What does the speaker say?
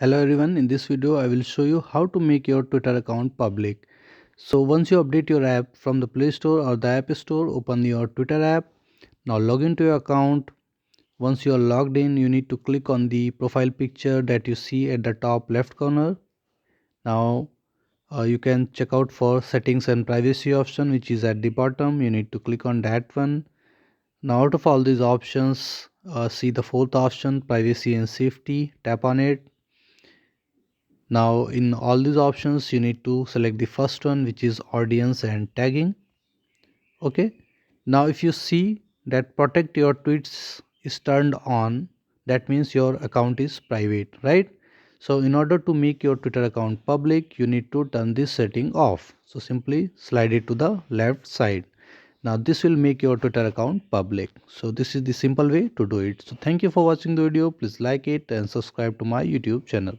Hello everyone, in this video I will show you how to make your Twitter account public. So once you update your app from the Play Store or the App Store, open your Twitter app. Now log into your account. Once you are logged in, you need to click on the profile picture that you see at the top left corner. Now you can check out for settings and privacy option, which is at the bottom. You need to click on that one. Now out of all these options, see the fourth option, privacy and safety. Tap on it. Now in all these options you need to select the first one, which is audience and tagging. Okay, now if you see that protect your tweets is turned on, that means your account is private, right? So in order to make your Twitter account public, you need to turn this setting off. So simply slide it to the left side. Now this will make your Twitter account public. So this is the simple way to do it. So thank you for watching the video. Please like it and subscribe to my YouTube channel.